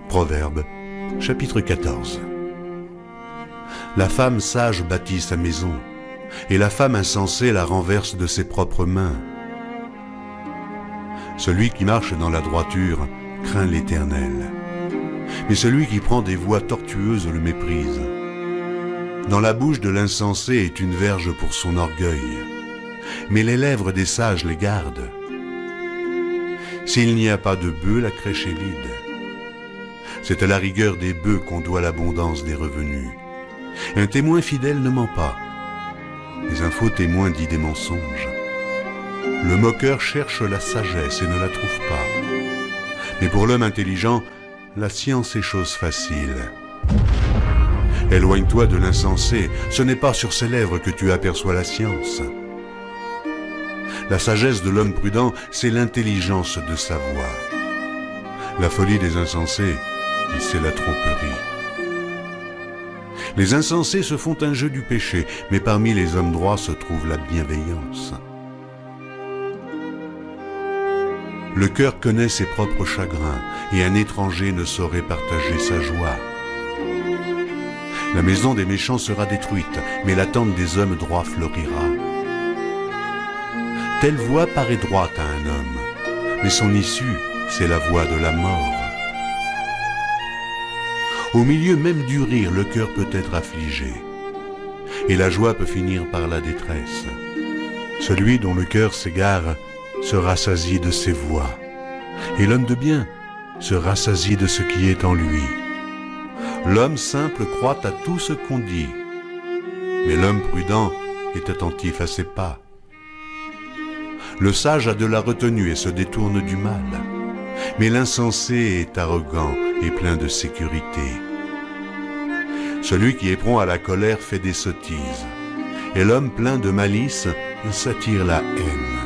Proverbe, chapitre 14. La femme sage bâtit sa maison, et la femme insensée la renverse de ses propres mains. Celui qui marche dans la droiture craint l'Éternel, mais celui qui prend des voies tortueuses le méprise. Dans la bouche de l'insensé est une verge pour son orgueil, mais les lèvres des sages les gardent. S'il n'y a pas de bœuf, la crèche est vide. C'est à la rigueur des bœufs qu'on doit l'abondance des revenus. Un témoin fidèle ne ment pas, mais un faux témoin dit des mensonges. Le moqueur cherche la sagesse et ne la trouve pas. Mais pour l'homme intelligent, la science est chose facile. Éloigne-toi de l'insensé, ce n'est pas sur ses lèvres que tu aperçois la science. La sagesse de l'homme prudent, c'est l'intelligence de sa voix. La folie des insensés, c'est la tromperie. Les insensés se font un jeu du péché, mais parmi les hommes droits se trouve la bienveillance. Le cœur connaît ses propres chagrins, et un étranger ne saurait partager sa joie. La maison des méchants sera détruite, mais la tente des hommes droits fleurira. Telle voie paraît droite à un homme, mais son issue, c'est la voie de la mort. Au milieu même du rire, le cœur peut être affligé, et la joie peut finir par la détresse. Celui dont le cœur s'égare se rassasie de ses voies, et l'homme de bien se rassasie de ce qui est en lui. L'homme simple croit à tout ce qu'on dit, mais l'homme prudent est attentif à ses pas. Le sage a de la retenue et se détourne du mal, mais l'insensé est arrogant et plein de sécurité. Celui qui est prompt à la colère fait des sottises, et l'homme plein de malice s'attire la haine.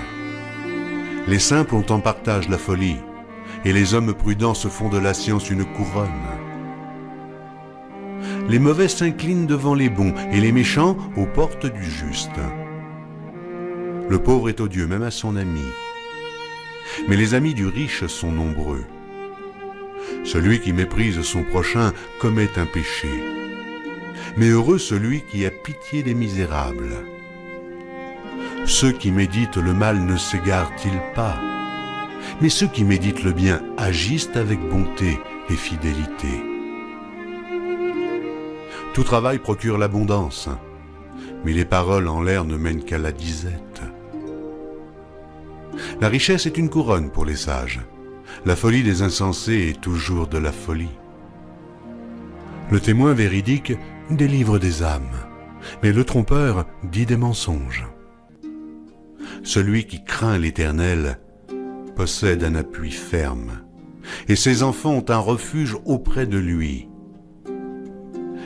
Les simples ont en partage la folie, et les hommes prudents se font de la science une couronne. Les mauvais s'inclinent devant les bons, et les méchants aux portes du juste. Le pauvre est odieux même à son ami, mais les amis du riche sont nombreux. Celui qui méprise son prochain commet un péché, mais heureux celui qui a pitié des misérables. Ceux qui méditent le mal ne s'égarent-ils pas? Mais ceux qui méditent le bien agissent avec bonté et fidélité. Tout travail procure l'abondance, mais les paroles en l'air ne mènent qu'à la disette. La richesse est une couronne pour les sages. La folie des insensés est toujours de la folie. Le témoin véridique délivre des âmes, mais le trompeur dit des mensonges. Celui qui craint l'Éternel possède un appui ferme, et ses enfants ont un refuge auprès de lui.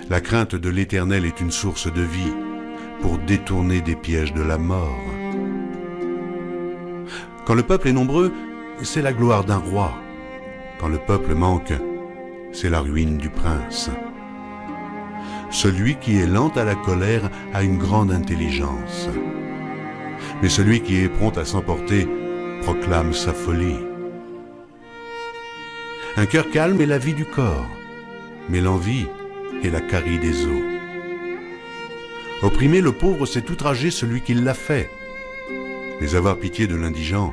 La crainte de l'Éternel est une source de vie pour détourner des pièges de la mort. Quand le peuple est nombreux, c'est la gloire d'un roi. Quand le peuple manque, c'est la ruine du prince. Celui qui est lent à la colère a une grande intelligence, mais celui qui est prompt à s'emporter proclame sa folie. Un cœur calme est la vie du corps, mais l'envie est la carie des os. Opprimer le pauvre, c'est outrager celui qui l'a fait, mais avoir pitié de l'indigent,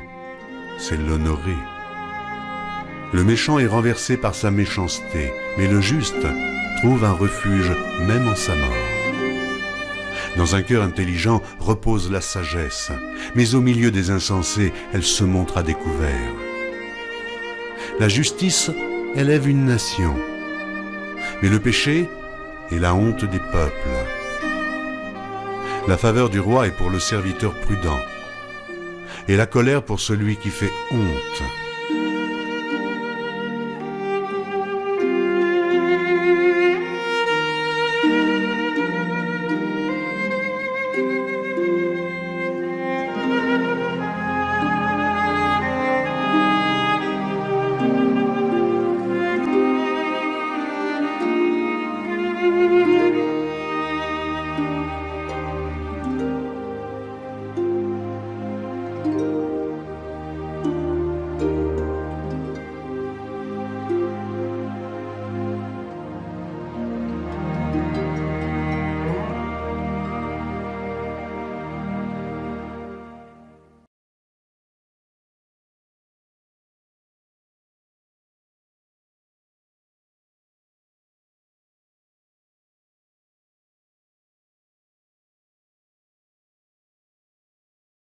c'est l'honorer. Le méchant est renversé par sa méchanceté, mais le juste trouve un refuge même en sa mort. Dans un cœur intelligent repose la sagesse, mais au milieu des insensés, elle se montre à découvert. La justice élève une nation, mais le péché est la honte des peuples. La faveur du roi est pour le serviteur prudent, et la colère pour celui qui fait honte.